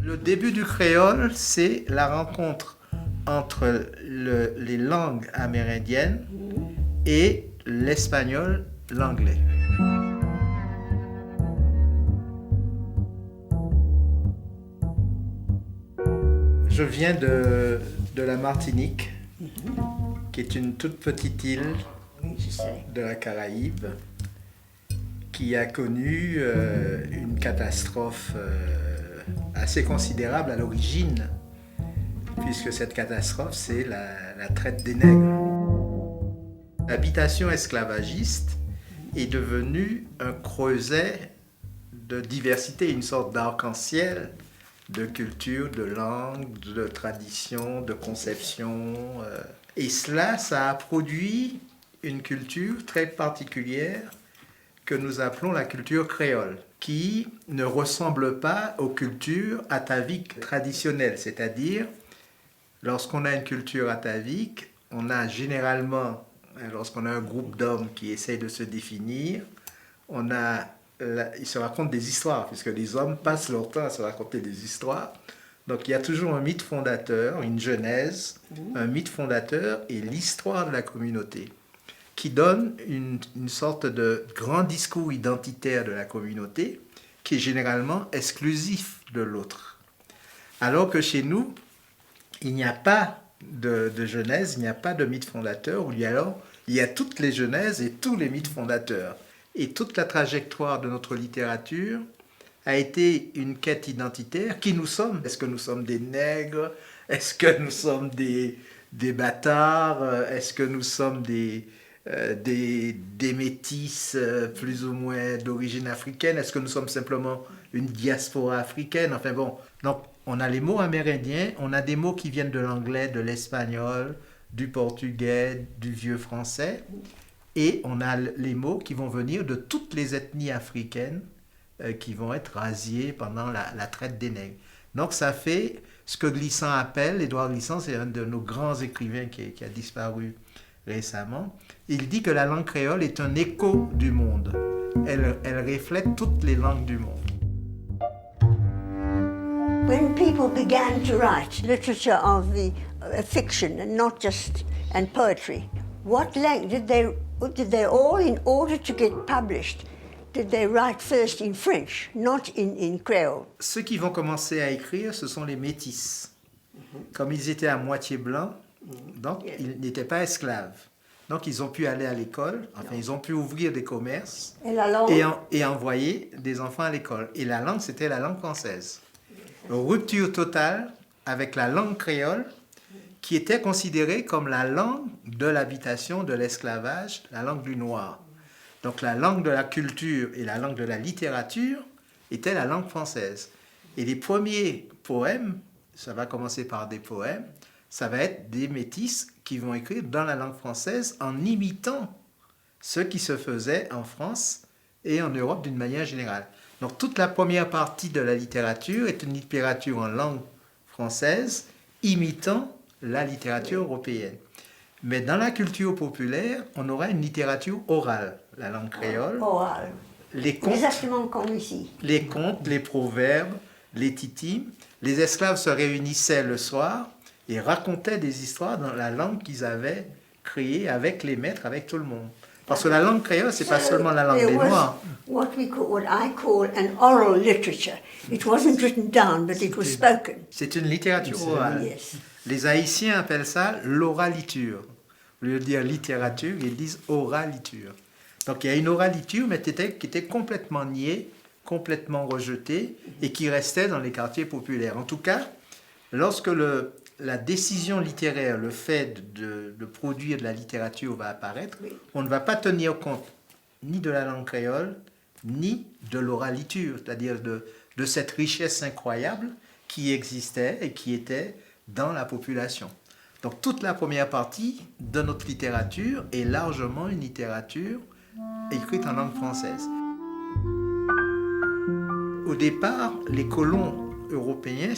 Le début du créole, c'est la rencontre entre les langues amérindiennes et l'espagnol, l'anglais. Je viens de la Martinique, qui est une toute petite île de la Caraïbe, qui a connu une catastrophe assez considérable à l'origine, puisque cette catastrophe, c'est la traite des nègres. L'habitation esclavagiste est devenue un creuset de diversité, une sorte d'arc-en-ciel de culture, de langue, de tradition, de conception. Et cela, ça a produit une culture très particulière que nous appelons la culture créole, qui ne ressemble pas aux cultures ataviques traditionnelles. C'est-à-dire, lorsqu'on a une culture atavique, on a généralement, lorsqu'on a un groupe d'hommes qui essayent de se définir, ils se racontent des histoires, puisque les hommes passent leur temps à se raconter des histoires. Donc il y a toujours un mythe fondateur, une genèse, un mythe fondateur et l'histoire de la communauté, qui donne une sorte de grand discours identitaire de la communauté, qui est généralement exclusif de l'autre. Alors que chez nous, il n'y a pas de genèse, il n'y a pas de mythe fondateur, où il y a toutes les genèses et tous les mythes fondateurs. Et toute la trajectoire de notre littérature a été une quête identitaire. Qui nous sommes? Est-ce que nous sommes des nègres? Est-ce que nous sommes des bâtards? Est-ce que nous sommes des métis plus ou moins d'origine africaine? Est-ce que nous sommes simplement une diaspora africaine? Enfin bon, donc on a les mots amérindiens, on a des mots qui viennent de l'anglais, de l'espagnol, du portugais, du vieux français. Et on a les mots qui vont venir de toutes les ethnies africaines qui vont être rasiées pendant la traite des nègres. Donc ça fait ce que Glissant appelle, Édouard Glissant, c'est un de nos grands écrivains qui a disparu récemment. Il dit que la langue créole est un écho du monde. Elle reflète toutes les langues du monde. When people began to write literature of the fiction and not just and poetry, what language did they all, in order to get published, did they write first in French, not in Creole? Ceux qui vont commencer à écrire, ce sont les métis. Comme ils étaient à moitié blancs, donc ils n'étaient pas esclaves. Donc ils ont pu aller à l'école, enfin ils ont pu ouvrir des commerces et envoyer des enfants à l'école. Et la langue, c'était la langue française. Rupture totale avec la langue créole, qui était considérée comme la langue de l'habitation, de l'esclavage, la langue du noir. Donc la langue de la culture et la langue de la littérature était la langue française. Et les premiers poèmes, ça va commencer par des poèmes, ça va être des métis qui vont écrire dans la langue française en imitant ce qui se faisait en France et en Europe d'une manière générale. Donc toute la première partie de la littérature est une littérature en langue française imitant la littérature européenne. Mais dans la culture populaire, on aura une littérature orale, la langue créole. Orale. Les contes, exactement comme ici. Les contes, les proverbes, les titimes. Les esclaves se réunissaient le soir et racontaient des histoires dans la langue qu'ils avaient créée avec les maîtres, avec tout le monde. Parce que la langue créole, c'est pas seulement la langue des Noirs. What I call an oral literature. It wasn't written down, but it was spoken. C'est une littérature orale. Yes. Les Haïtiens appellent ça l'oraliture. Au lieu de dire littérature, ils disent oraliture. Donc il y a une oraliture, mais qui était complètement niée, complètement rejetée, et qui restait dans les quartiers populaires. En tout cas, lorsque la décision littéraire, le fait de produire de la littérature va apparaître, on ne va pas tenir compte ni de la langue créole, ni de l'oraliture, c'est-à-dire de cette richesse incroyable qui existait et qui était dans la population. Donc toute la première partie de notre littérature est largement une littérature écrite en langue française. Au départ, les colons européens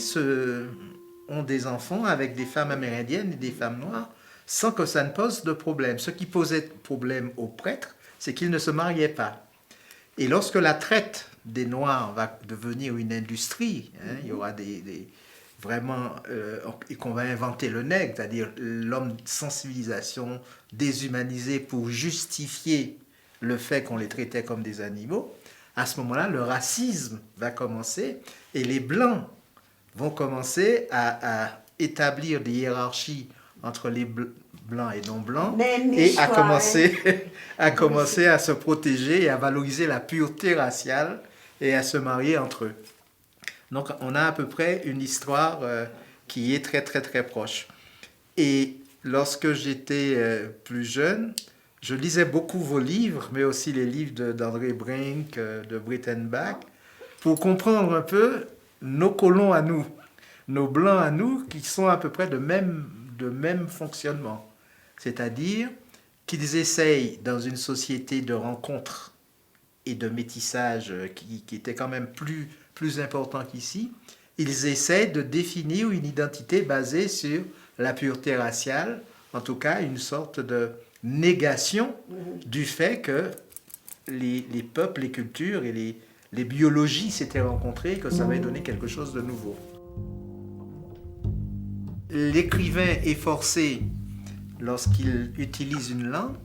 ont des enfants avec des femmes amérindiennes et des femmes noires sans que ça ne pose de problème. Ce qui posait problème aux prêtres, c'est qu'ils ne se mariaient pas. Et lorsque la traite des Noirs va devenir une industrie. Hein. Il y aura vraiment, et qu'on va inventer le nègre, c'est-à-dire l'homme sans civilisation, déshumanisé pour justifier le fait qu'on les traitait comme des animaux. À ce moment-là, le racisme va commencer et les Blancs vont commencer à établir des hiérarchies entre les Blancs et non-Blancs et à commencer à se protéger et à valoriser la pureté raciale et à se marier entre eux. Donc, on a à peu près une histoire qui est très, très, très proche. Et lorsque j'étais plus jeune, je lisais beaucoup vos livres, mais aussi les livres d'André Brink, de Breitenbach, pour comprendre un peu nos colons à nous, nos Blancs à nous, qui sont à peu près de même fonctionnement. C'est-à-dire qu'ils essayent, dans une société de rencontres et de métissage qui était quand même plus important qu'ici, ils essaient de définir une identité basée sur la pureté raciale, en tout cas une sorte de négation du fait que les peuples, les cultures et les biologies s'étaient rencontrées, que ça avait donné quelque chose de nouveau. L'écrivain est forcé, lorsqu'il utilise une langue,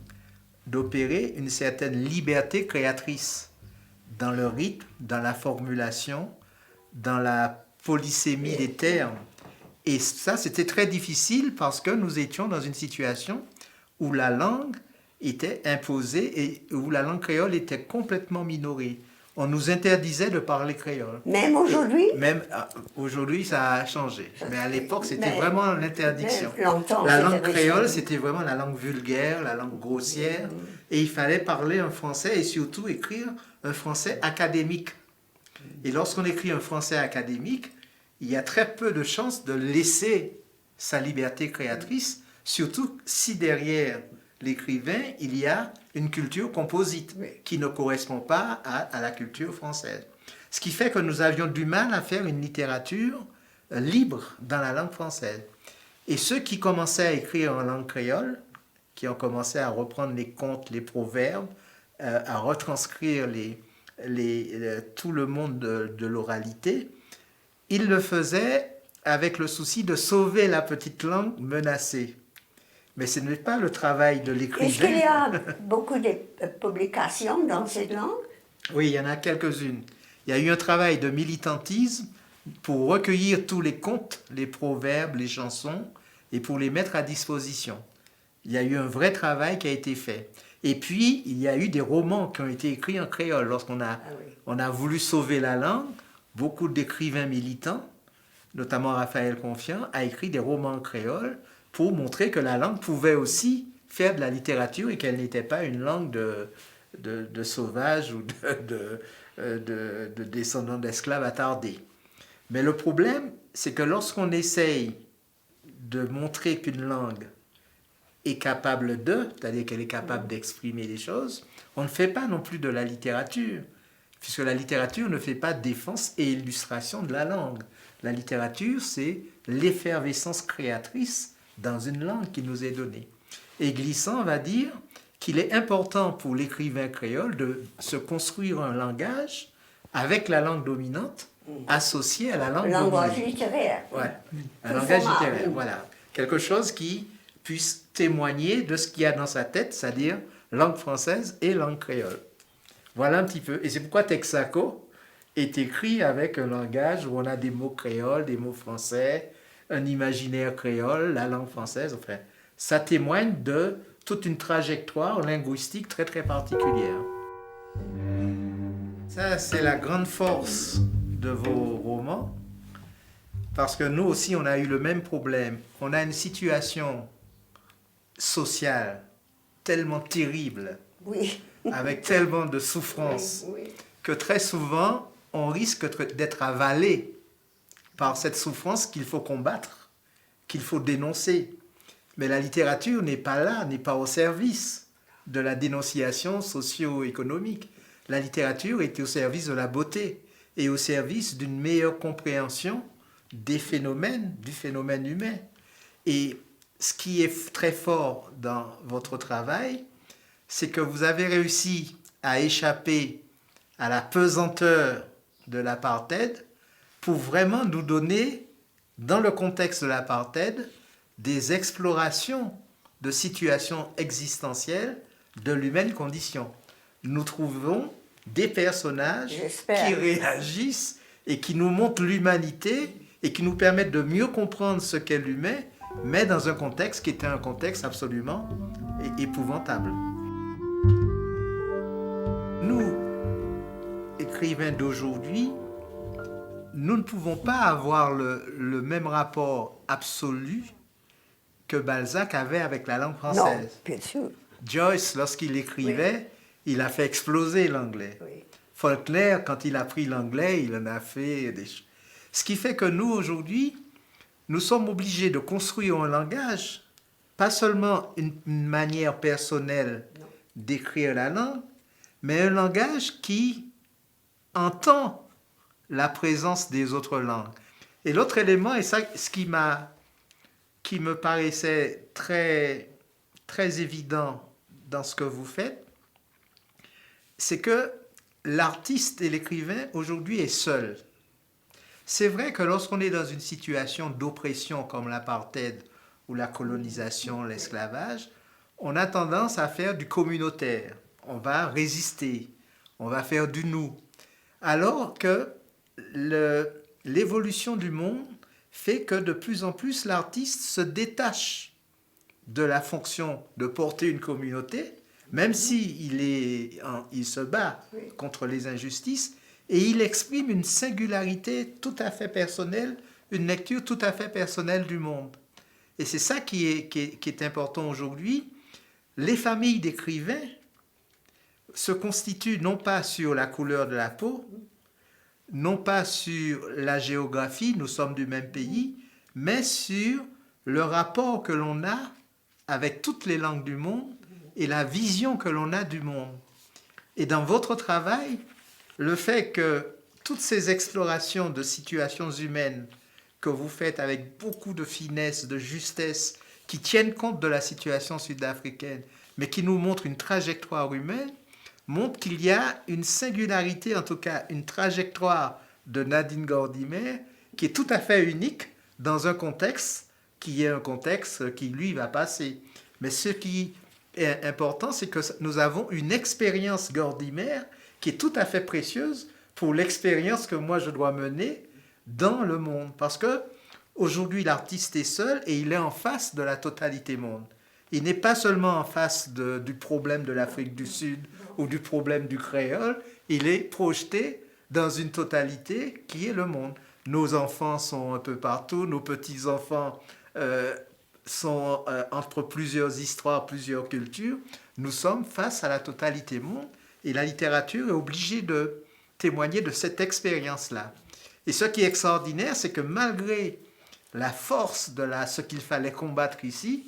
d'opérer une certaine liberté créatrice dans le rythme, dans la formulation, dans la polysémie des termes. Et ça, c'était très difficile parce que nous étions dans une situation où la langue était imposée et où la langue créole était complètement minorée. On nous interdisait de parler créole. Même aujourd'hui? Même aujourd'hui, ça a changé. Mais à l'époque, c'était vraiment l'interdiction. La langue créole, c'était vraiment la langue vulgaire, la langue grossière. Et il fallait parler un français et surtout écrire un français académique. Et lorsqu'on écrit un français académique, il y a très peu de chances de laisser sa liberté créatrice, surtout si derrière l'écrivain, il y a une culture composite qui ne correspond pas à la culture française. Ce qui fait que nous avions du mal à faire une littérature libre dans la langue française. Et ceux qui commençaient à écrire en langue créole, qui ont commencé à reprendre les contes, les proverbes, à retranscrire tout le monde de l'oralité, ils le faisaient avec le souci de sauver la petite langue menacée. Mais ce n'est pas le travail de l'écrivain. Est-ce qu'il y a beaucoup de publications dans cette langue? Oui, il y en a quelques-unes. Il y a eu un travail de militantisme pour recueillir tous les contes, les proverbes, les chansons, et pour les mettre à disposition. Il y a eu un vrai travail qui a été fait. Et puis, il y a eu des romans qui ont été écrits en créole. Lorsqu'on a voulu sauver la langue, beaucoup d'écrivains militants, notamment Raphaël Confiant, a écrit des romans en créole pour montrer que la langue pouvait aussi faire de la littérature et qu'elle n'était pas une langue de sauvages ou de descendants d'esclaves attardés. Mais le problème, c'est que lorsqu'on essaye de montrer qu'une langue est capable c'est-à-dire qu'elle est capable d'exprimer des choses, on ne fait pas non plus de la littérature, puisque la littérature ne fait pas défense et illustration de la langue. La littérature, c'est l'effervescence créatrice dans une langue qui nous est donnée. Et Glissant va dire qu'il est important pour l'écrivain créole de se construire un langage avec la langue dominante associée à la langue dominante. Un langage littéraire. Ouais, un langage littéraire, voilà. Quelque chose qui puisse témoigner de ce qu'il y a dans sa tête, c'est-à-dire langue française et langue créole. Voilà un petit peu. Et c'est pourquoi Texaco est écrit avec un langage où on a des mots créoles, des mots français, un imaginaire créole, la langue française. Enfin, ça témoigne de toute une trajectoire linguistique très très particulière. Ça, c'est la grande force de vos romans, parce que nous aussi, on a eu le même problème. On a une situation sociale tellement terrible, avec tellement de souffrance, que très souvent, on risque d'être avalé par cette souffrance qu'il faut combattre, qu'il faut dénoncer. Mais la littérature n'est pas là, n'est pas au service de la dénonciation socio-économique. La littérature est au service de la beauté et au service d'une meilleure compréhension des phénomènes, du phénomène humain. Et ce qui est très fort dans votre travail, c'est que vous avez réussi à échapper à la pesanteur de l'apartheid pour vraiment nous donner, dans le contexte de l'apartheid, des explorations de situations existentielles de l'humaine condition. Nous trouvons des personnages qui réagissent et qui nous montrent l'humanité et qui nous permettent de mieux comprendre ce qu'est l'humain, mais dans un contexte qui était un contexte absolument épouvantable. Nous, écrivains d'aujourd'hui, nous ne pouvons pas avoir le même rapport absolu que Balzac avait avec la langue française. Non, bien sûr. Joyce, lorsqu'il écrivait, il a fait exploser l'anglais. Oui. Faulkner, quand il a pris l'anglais, il en a fait des choses. Ce qui fait que nous, aujourd'hui, nous sommes obligés de construire un langage, pas seulement une manière personnelle d'écrire la langue, mais un langage qui entend la présence des autres langues. Et l'autre élément, et ça, ce qui me paraissait très, très évident dans ce que vous faites, c'est que l'artiste et l'écrivain aujourd'hui est seul. C'est vrai que lorsqu'on est dans une situation d'oppression comme l'apartheid ou la colonisation, l'esclavage, on a tendance à faire du communautaire. On va résister, on va faire du nous. Alors que l'évolution du monde fait que de plus en plus l'artiste se détache de la fonction de porter une communauté, même s'il il se bat contre les injustices, et il exprime une singularité tout à fait personnelle, une lecture tout à fait personnelle du monde. Et c'est ça qui est important aujourd'hui. Les familles d'écrivains se constituent non pas sur la couleur de la peau, non pas sur la géographie, nous sommes du même pays, mais sur le rapport que l'on a avec toutes les langues du monde et la vision que l'on a du monde. Et dans votre travail, le fait que toutes ces explorations de situations humaines que vous faites avec beaucoup de finesse, de justesse, qui tiennent compte de la situation sud-africaine, mais qui nous montrent une trajectoire humaine, montre qu'il y a une singularité, en tout cas une trajectoire de Nadine Gordimer qui est tout à fait unique dans un contexte qui est un contexte qui, lui, va passer. Mais ce qui est important, c'est que nous avons une expérience Gordimer qui est tout à fait précieuse pour l'expérience que moi je dois mener dans le monde. Parce que aujourd'hui, l'artiste est seul et il est en face de la totalité monde. Il n'est pas seulement en face du problème de l'Afrique du Sud ou du problème du créole, il est projeté dans une totalité qui est le monde. Nos enfants sont un peu partout, nos petits-enfants sont entre plusieurs histoires, plusieurs cultures. Nous sommes face à la totalité monde et la littérature est obligée de témoigner de cette expérience-là. Et ce qui est extraordinaire, c'est que malgré la force de ce qu'il fallait combattre ici,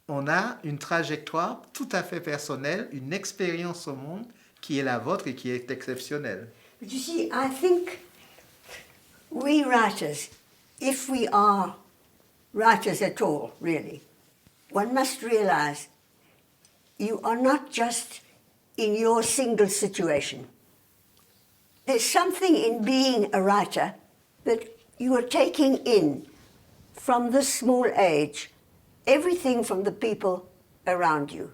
on a une trajectoire tout à fait personnelle, une expérience au monde qui est la vôtre et qui est exceptionnelle. But you see, I think we writers, if we are writers at all, really, one must realize you are not just in your single situation. There's something in being a writer that you are taking in from this small age everything from the people around you.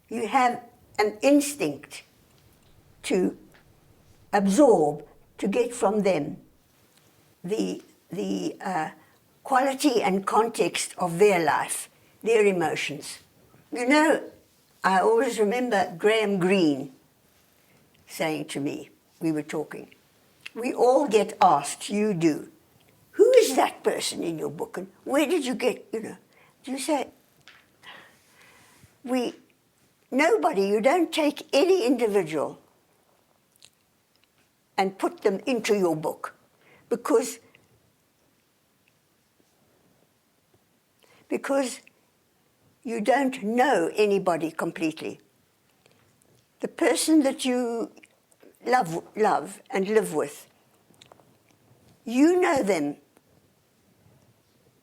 You have an instinct to absorb, to get from them the quality and context of their life, their emotions. You know, I always remember Graham Greene saying to me, we were talking, we all get asked, you do, who is that person in your book and where did you get, do you say, nobody, you don't take any individual and put them into your book because you don't know anybody completely. The person that you love and live with, you know them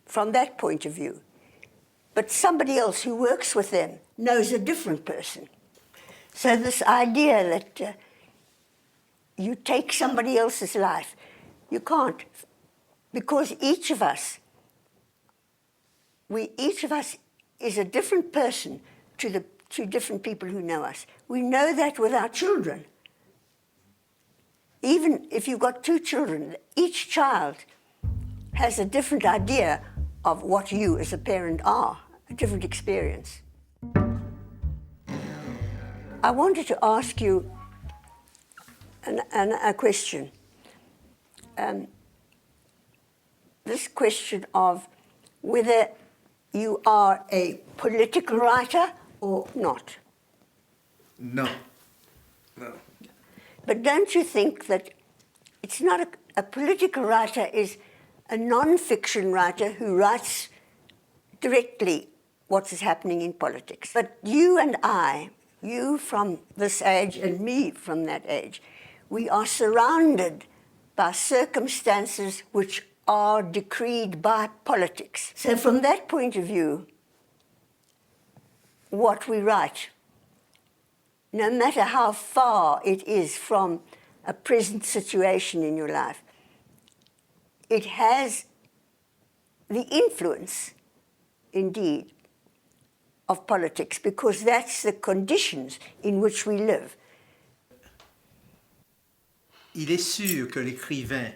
from that point of view. But somebody else who works with them knows a different person. So this idea that you take somebody else's life. You can't, because each of us is a different person to different people who know us. We know that with our children. Even if you've got 2 children, each child has a different idea of what you as a parent are, a different experience. I wanted to ask you a question. This question of whether you are a political writer or not. No. No. But don't you think that it's not a political writer is a non-fiction writer who writes directly what is happening in politics? But you and I, you from this age and me from that age, we are surrounded by circumstances which are decreed by politics. So from that point of view, what we write, no matter how far it is from a present situation in your life, it has the influence, indeed, of politics, because that's the conditions in which we live. Il est sûr que l'écrivain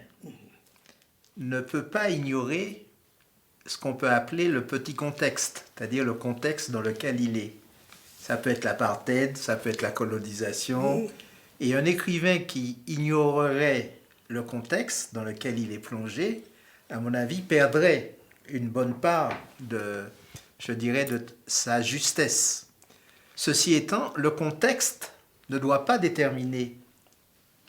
ne peut pas ignorer ce qu'on peut appeler le petit contexte, c'est-à-dire le contexte dans lequel il est. Ça peut être l'apartheid, ça peut être la colonisation. Oui. Et un écrivain qui ignorerait le contexte dans lequel il est plongé, à mon avis, perdrait une bonne part de sa justesse. Ceci étant, le contexte ne doit pas déterminer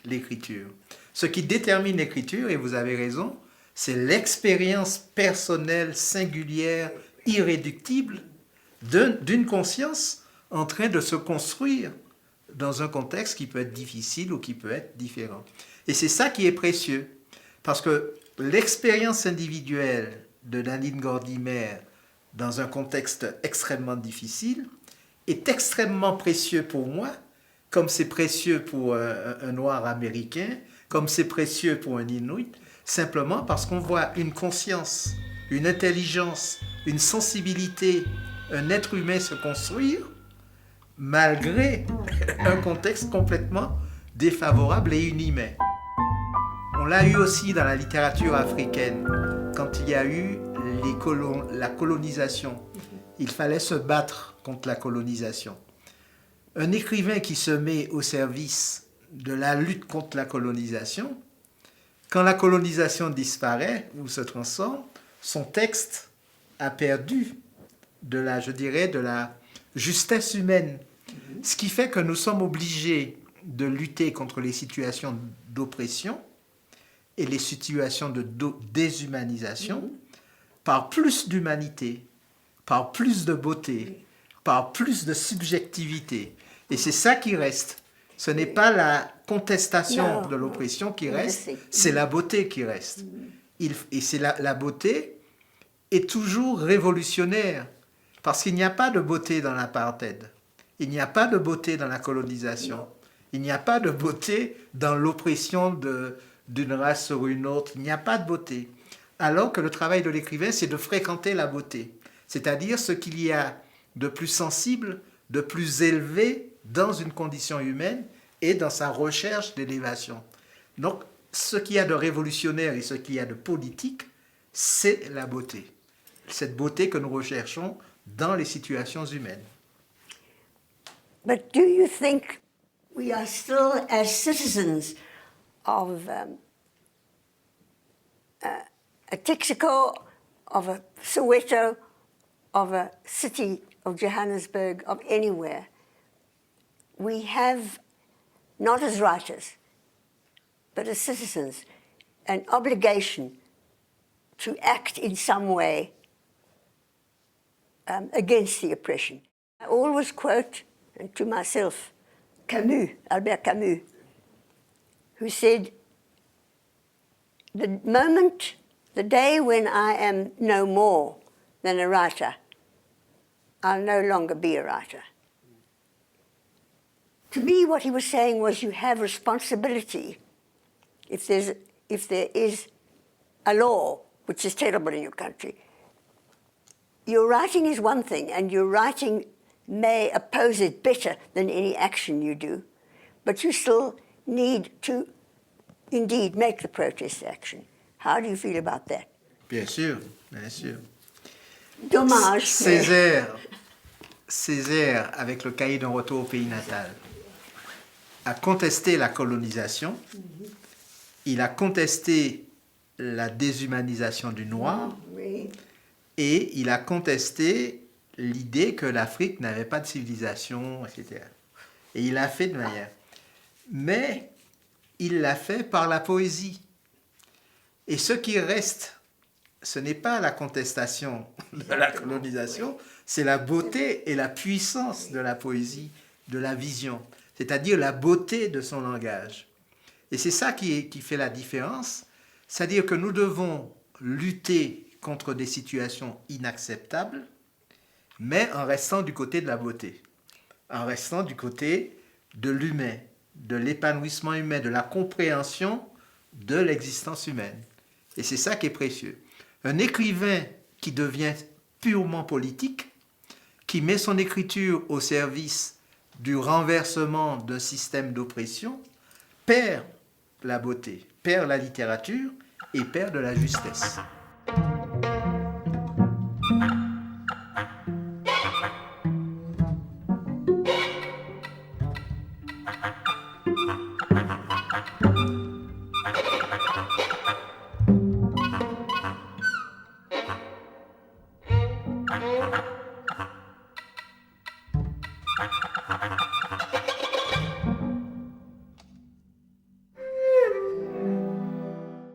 l'écriture. Ce qui détermine l'écriture, et vous avez raison, c'est l'expérience personnelle, singulière, irréductible d'une conscience en train de se construire dans un contexte qui peut être difficile ou qui peut être différent. Et c'est ça qui est précieux, parce que l'expérience individuelle de Nadine Gordimer dans un contexte extrêmement difficile est extrêmement précieux pour moi, comme c'est précieux pour un Noir américain, comme c'est précieux pour un Inuit, simplement parce qu'on voit une conscience, une intelligence, une sensibilité, un être humain se construire malgré un contexte complètement défavorable et inhumain. On l'a eu aussi dans la littérature africaine, quand il y a eu la colonisation. Il fallait se battre contre la colonisation. Un écrivain qui se met au service de la lutte contre la colonisation, quand la colonisation disparaît ou se transforme, son texte a perdu de la justesse humaine. Ce qui fait que nous sommes obligés de lutter contre les situations d'oppression et les situations de déshumanisation par plus d'humanité, par plus de beauté, par plus de subjectivité. Et c'est ça qui reste. Ce n'est pas la contestation de l'oppression qui reste, c'est la beauté qui reste. Et c'est la beauté est toujours révolutionnaire, parce qu'il n'y a pas de beauté dans l'apartheid. Il n'y a pas de beauté dans la colonisation. Il n'y a pas de beauté dans l'oppression d'une race sur une autre. Il n'y a pas de beauté. Alors que le travail de l'écrivain, c'est de fréquenter la beauté. C'est-à-dire ce qu'il y a de plus sensible, de plus élevé dans une condition humaine et dans sa recherche d'élévation. Donc, ce qu'il y a de révolutionnaire et ce qu'il y a de politique, c'est la beauté. Cette beauté que nous recherchons dans les situations humaines. But do you think we are still, as citizens of a Texaco, of a Soweto, of a city of Johannesburg, of anywhere, we have, not as writers, but as citizens, an obligation to act in some way against the oppression. I always quote, and to myself, Camus, Albert Camus, who said, the day when I am no more than a writer, I'll no longer be a writer. To me, what he was saying was you have responsibility if there is a law which is terrible in your country, your writing is one thing, and your writing may oppose it better than any action you do, but you still need to indeed make the protest action. How do you feel about that? Bien sûr, bien sûr. Dommage. Césaire, avec le cahier d'un retour au pays natal, a contesté la colonisation, il a contesté la déshumanisation du noir, Oui. et il a contesté l'idée que l'Afrique n'avait pas de civilisation, etc. Et il l'a fait de manière. Mais il l'a fait par la poésie. Et ce qui reste, ce n'est pas la contestation de la colonisation, c'est la beauté et la puissance de la poésie, de la vision, c'est-à-dire la beauté de son langage. Et c'est ça qui fait la différence, c'est-à-dire que nous devons lutter contre des situations inacceptables, mais en restant du côté de la beauté, en restant du côté de l'humain, de l'épanouissement humain, de la compréhension de l'existence humaine. Et c'est ça qui est précieux. Un écrivain qui devient purement politique, qui met son écriture au service du renversement d'un système d'oppression, perd la beauté, perd la littérature et perd de la justesse.